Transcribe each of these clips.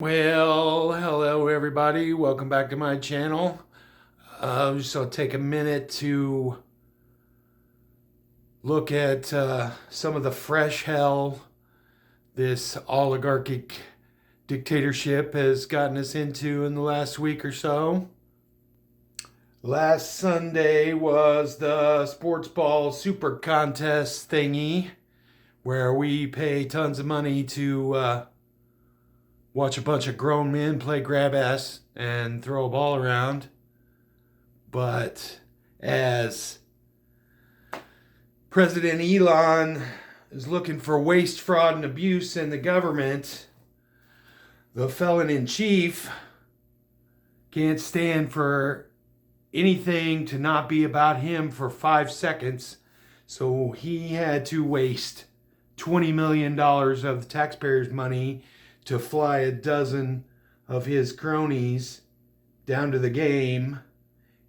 Well, hello everybody. Welcome back to my channel. Just I'll take a minute to look at some of the fresh hell this oligarchic dictatorship has gotten us into in the last week or so. Last Sunday was the sports ball super contest thingy where we pay tons of money to watch a bunch of grown men play grab ass and throw a ball around. But as President Elon is looking for waste, fraud, and abuse in the government, the felon in chief can't stand for anything to not be about him for 5 seconds. So he had to waste $20 million of the taxpayers' money to fly a dozen of his cronies down to the game.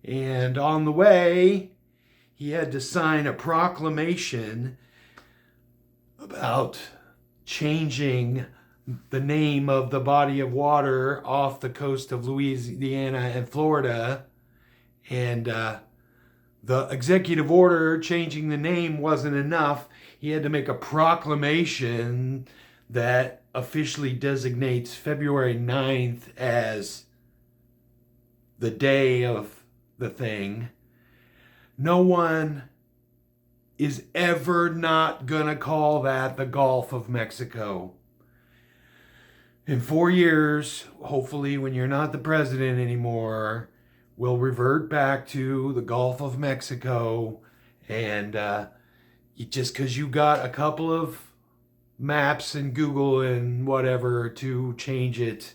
And on the way, he had to sign a proclamation about changing the name of the body of water off the coast of Louisiana and Florida. And the executive order changing the name wasn't enough. He had to make a proclamation that officially designates February 9th as the day of the thing. No one is ever not gonna call that the Gulf of Mexico. In 4 years, hopefully when you're not the president anymore, we'll revert back to the Gulf of Mexico. And just because you got a couple of maps and Google and whatever to change it,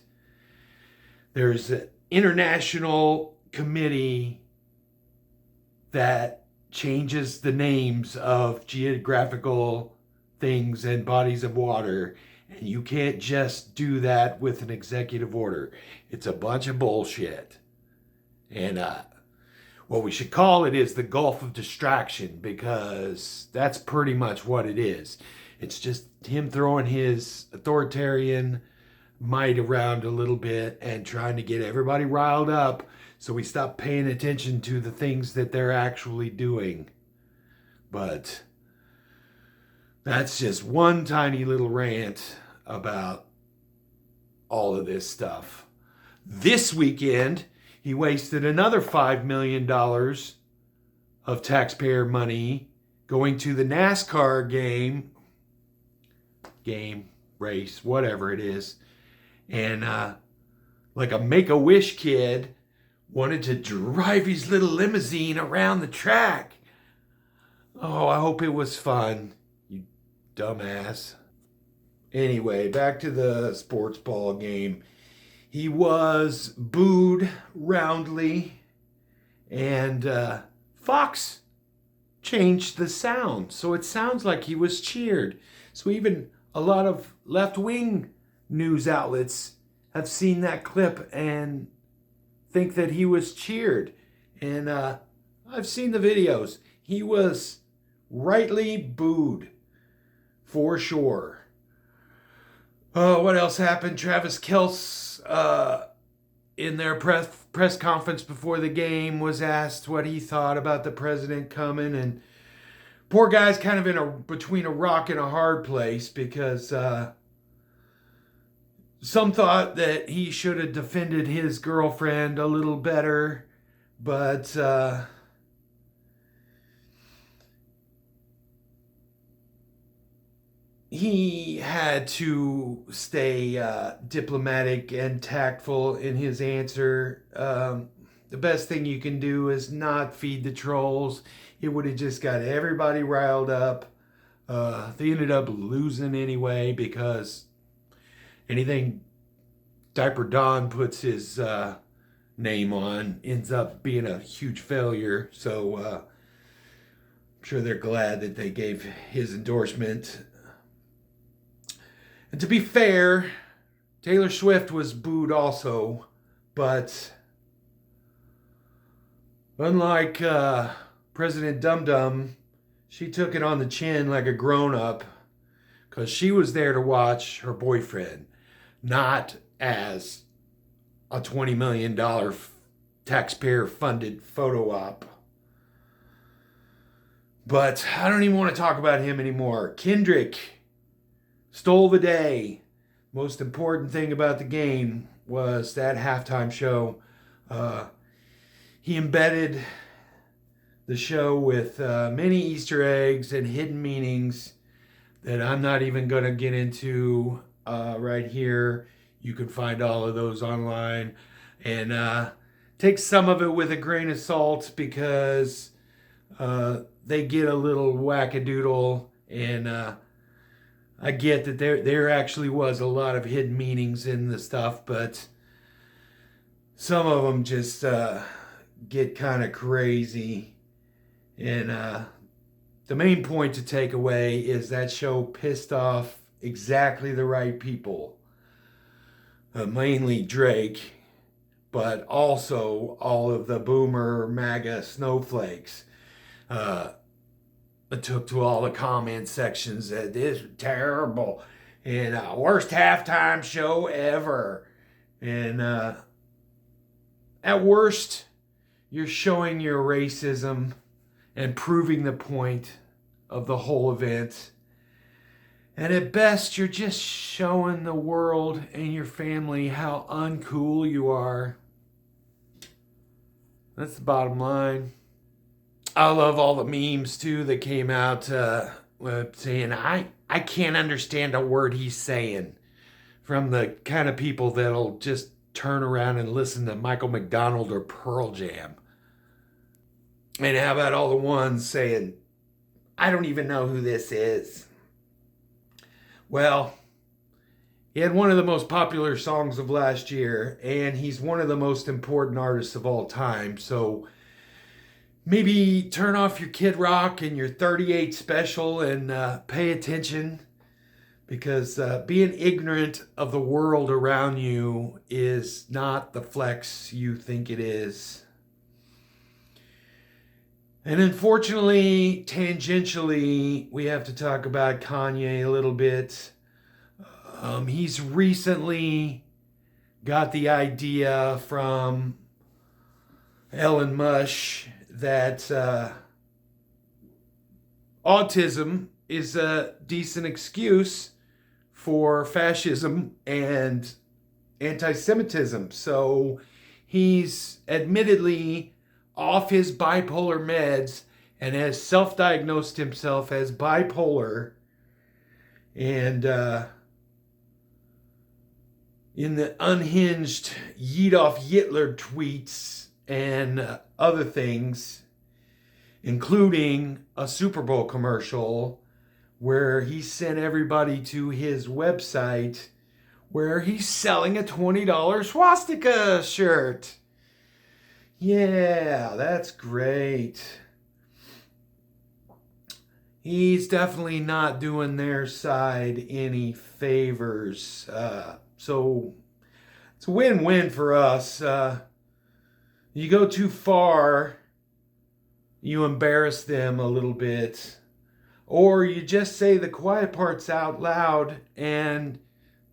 there's an international committee that changes the names of geographical things and bodies of water, and you can't just do that with an executive order. It's a bunch of bullshit. And what we should call it is the Gulf of Distraction, because that's pretty much what it is. It's just him throwing his authoritarian might around a little bit and trying to get everybody riled up so we stop paying attention to the things that they're actually doing. But that's just one tiny little rant about all of this stuff. This weekend, he wasted another $5 million of taxpayer money going to the NASCAR race, whatever it is. And like a Make-A-Wish kid wanted to drive his little limousine around the track. Oh, I hope it was fun, you dumbass. Anyway, back to the sports ball game. He was booed roundly, and Fox changed the sound so it sounds like he was cheered. So even a lot of left-wing news outlets have seen that clip and think that he was cheered. And I've seen the videos. He was rightly booed, for sure. What else happened? Travis Kelce, in their press conference before the game, was asked what he thought about the president coming, and poor guy's kind of between a rock and a hard place, because some thought that he should have defended his girlfriend a little better, but he had to stay diplomatic and tactful in his answer. The best thing you can do is not feed the trolls. It would have just got everybody riled up. They ended up losing anyway, because anything Diaper Don puts his name on ends up being a huge failure. So I'm sure they're glad that they gave his endorsement. And to be fair, Taylor Swift was booed also, but unlike President Dum Dum, she took it on the chin like a grown-up, because she was there to watch her boyfriend, not as a $20 million taxpayer-funded photo op. But I don't even want to talk about him anymore. Kendrick stole the day. Most important thing about the game was that halftime show. He embedded the show with many Easter eggs and hidden meanings that I'm not even going to get into right here. You can find all of those online. And take some of it with a grain of salt because they get a little wackadoodle. And I get that there actually was a lot of hidden meanings in the stuff, but some of them just get kind of crazy. And the main point to take away is that show pissed off exactly the right people. Mainly Drake, but also all of the boomer MAGA snowflakes. I took to all the comment sections that this was terrible and worst halftime show ever. And at worst, you're showing your racism and proving the point of the whole event. And at best, you're just showing the world and your family how uncool you are. That's the bottom line. I love all the memes, too, that came out saying, I can't understand a word he's saying. From the kind of people that'll just turn around and listen to Michael McDonald or Pearl Jam. And how about all the ones saying, I don't even know who this is. Well, he had one of the most popular songs of last year, and he's one of the most important artists of all time. So maybe turn off your Kid Rock and your 38 special and pay attention, because being ignorant of the world around you is not the flex you think it is. And unfortunately, tangentially, we have to talk about Kanye a little bit. He's recently got the idea from Elon Musk that autism is a decent excuse for fascism and anti-Semitism. So he's admittedly off his bipolar meds and has self-diagnosed himself as bipolar. And in the unhinged Yeet-off Hitler tweets and other things, including a Super Bowl commercial where he sent everybody to his website where he's selling a $20 swastika shirt. Yeah, that's great. He's definitely not doing their side any favors. So it's a win-win for us. You go too far, you embarrass them a little bit. Or you just say the quiet parts out loud and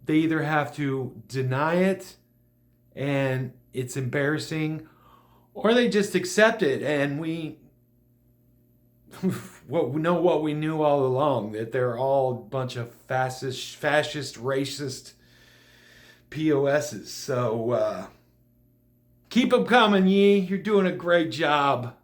they either have to deny it and it's embarrassing, or they just accept it and we know what we knew all along, that they're all a bunch of fascist, racist POSs. So keep them coming, Yee. You're doing a great job.